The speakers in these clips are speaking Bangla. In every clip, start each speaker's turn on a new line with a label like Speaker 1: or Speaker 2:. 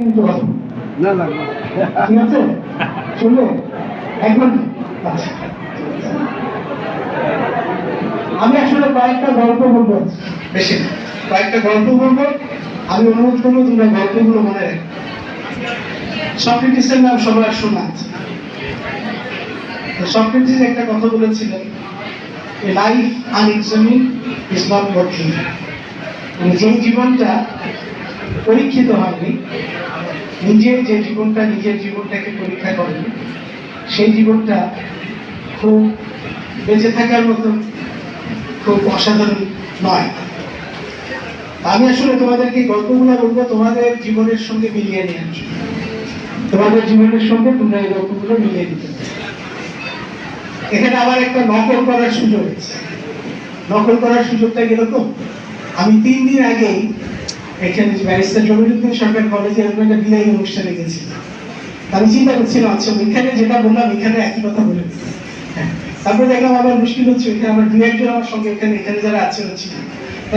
Speaker 1: কিন্তু না না না ঠিক আছে শুনলে একবার আচ্ছা আমি আসলে কয়েকটা গল্প বলবো বেশি কয়েকটা গল্প বলবো আমি অনুরোধ করবো তোমরা গল্পগুলো মনে রাখো সক্রেটিসের নাম সবার শোনা আছে সক্রেটিস একটা কথা বলেছিলেন life unexamined is not worth living যে জীবনটা পরীক্ষিত হয়নি নিজের জীবনটাকে পরীক্ষা করেনি সেই জীবনটা খুব বেঁচে থাকার মতো খুব অসাধারণ নয়। আমি আসলে তোমাদেরকে গল্পগুলো বলবো তোমাদের জীবনের সঙ্গে মিলিয়ে নিয়ে আসবো, তোমাদের জীবনের সঙ্গে তোমরা এই গল্পগুলো মিলিয়ে দিতে। এখানে আবার একটা নকল করার সুযোগ আছে। নকল করার সুযোগটা কিরকম, আমি 3 দিন আগেই এখানে ব্যারিস্টার জমিরুদ্দিন সরকার কলেজে এরকম একটা বিদায়ী অনুষ্ঠানে গেছি। আমি চিন্তা করছিলাম আচ্ছা ওইখানে যেটা বললাম এখানে একই কথা বলে তারপরে দেখলাম আবার মুশকিল হচ্ছে ওইখানে আমার 2-1 জন আমার সঙ্গে এখানে যারা আছে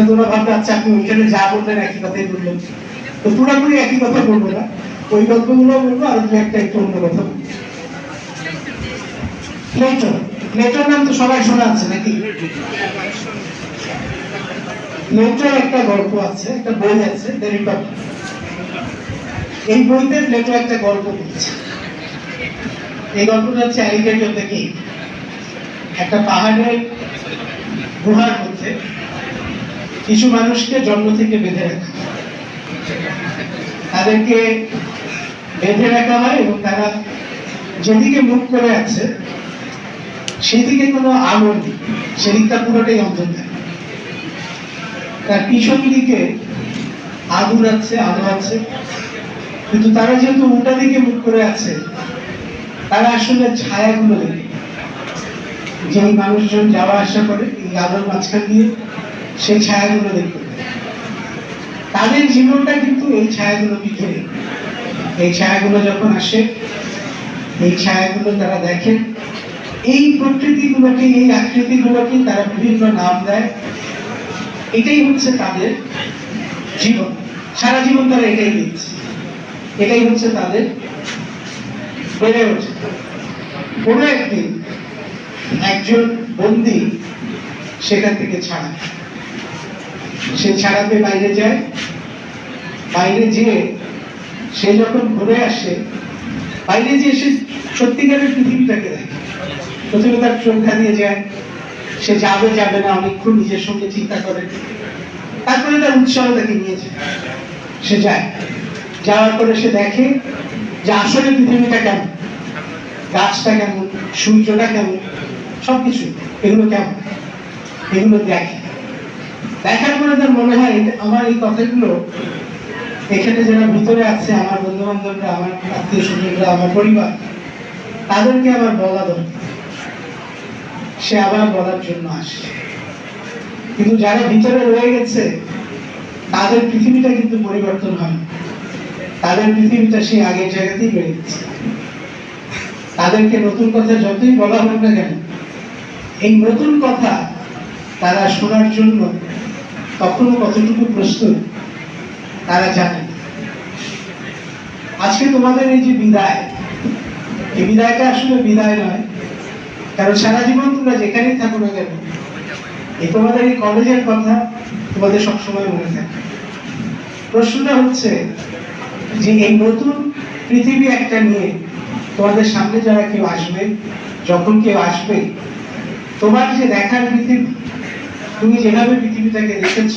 Speaker 1: তোমরা ভাবতে আচ্ছা আপনি ওইখানে যা বললেন একই কথাই বললেন, তো পুরোপুরি একই কথা বলবো না, ওই গল্পগুলো বলবো আর 2-1টা একটু অন্য কথা বলবো। প্লেটোর নাম তো সবাই শোনা আছে নাকি? প্লেটোর একটা গল্প আছে, একটা বই আছে দ্য রিপাবলিক। এই বইতে প্লেটো একটা গল্প বলছে। এই গল্পটা হচ্ছে অ্যালিগেটর দ্য কিং। একটা পাহাড়ের গুহার মধ্যে কিছু মানুষকে জন্ম থেকে বেঁধে রাখা, তাদেরকে বেঁধে রাখা হয় এবং তারা যেদিকে মুখ করে আছে সেদিকে কোনো আলো নেই, সেদিকটা পুরোটাই অন্ধকার। তার পিছন দিকে আগুন আছে, আলো আছে, কিন্তু তারা যেহেতু উল্টা দিকে মুখ করে আছে তারা আসলে ছায়াগুলো দেখে। যে মানুষজন যাওয়া আসা করে এই আলোর মাঝখান দিয়ে সেই ছায়াগুলো দেখতে, তাদের জীবনটা কিন্তু এই ছায়াগুলোকে ঘিরে। এই ছায়াগুলো যখন আসে, এই ছায়াগুলো তারা দেখেন, এই প্রকৃতিগুলোকে, এই আকৃতিগুলোকে তারা বিভিন্ন নাম দেয়। এটাই হচ্ছে তাদের জীবন, সারা জীবন তারা এটাই দিচ্ছে, এটাই হচ্ছে তাদের বেড়ে ওঠে। কোনো একদিন একজন বন্দী সেখান থেকে ছাড়ায়, সে ছাড়াতে বাইরে যায়। বাইরে যেয়ে সে যখন ঘুরে আসে, বাইরে যেয়ে সে সত্যিকারের পৃথিবীটাকে দেখে। প্রথমে তার চোখ ধানিয়ে যায়, সে যাবে না অনেকক্ষণ নিজের সঙ্গে চিন্তা করে, তারপরে তার উৎসাহ তাকে নিয়ে যায়। সে যায়, যাওয়ার পরে সে দেখে যে আসলে পৃথিবীটা কেমন, গাছটা কেমন, সূর্যটা কেমন, সবকিছু এগুলো কেমন, এগুলো দেখে। দেখার পরে তার মনে হয় আমার এই কথাগুলো এখানে যারা ভিতরে আছে, আমার বন্ধু বান্ধবরা, আমার আত্মীয় স্বজনরা, আমার পরিবার, তাদেরকে আবার বলা দরকার। সে আবার বলার জন্য আসে, কিন্তু যারা ভিতরে রয়ে গেছে তাদের পৃথিবীটা কিন্তু পরিবর্তন হয়, তাদের পৃথিবীটা সেই আগের জায়গাতেই বেড়ে গেছে। তাদেরকে নতুন কথা যতই বলা হোক না কেন, এই নতুন কথা তারা শোনার জন্য তখনও কতটুকু প্রস্তুত তারা জানে। আজকে তোমাদের এই যে বিদায়, এই বিদায়টা আসলে বিদায় নয়, কারণ সারা জীবন তোমরা যেখানেই থাকো না কেন এই তোমাদের এই কলেজের কথা তোমাদের সবসময় মনে থাকে। প্রশ্নটা হচ্ছে যে এই নতুন পৃথিবী একটা নিয়ে তোমাদের সামনে যারা কেউ আসবে, যখন কেউ আসবে, তোমার যে দেখার পৃথিবী, তুমি যেভাবে পৃথিবীটাকে দেখেছ,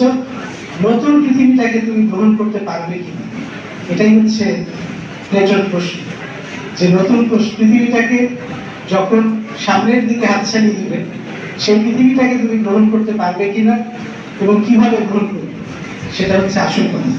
Speaker 1: নতুন পৃথিবীটাকে তুমি গ্রহণ করতে পারবে কিনা, এটাই হচ্ছে প্লেটোর প্রশ্ন। যে নতুন পৃথিবীটাকে যখন সামনের দিকে হাতছানি দিবে, সেই পৃথিবীটাকে তুমি গ্রহণ করতে পারবে কিনা এবং কিভাবে গ্রহণ করবে, সেটা হচ্ছে আসল কথা।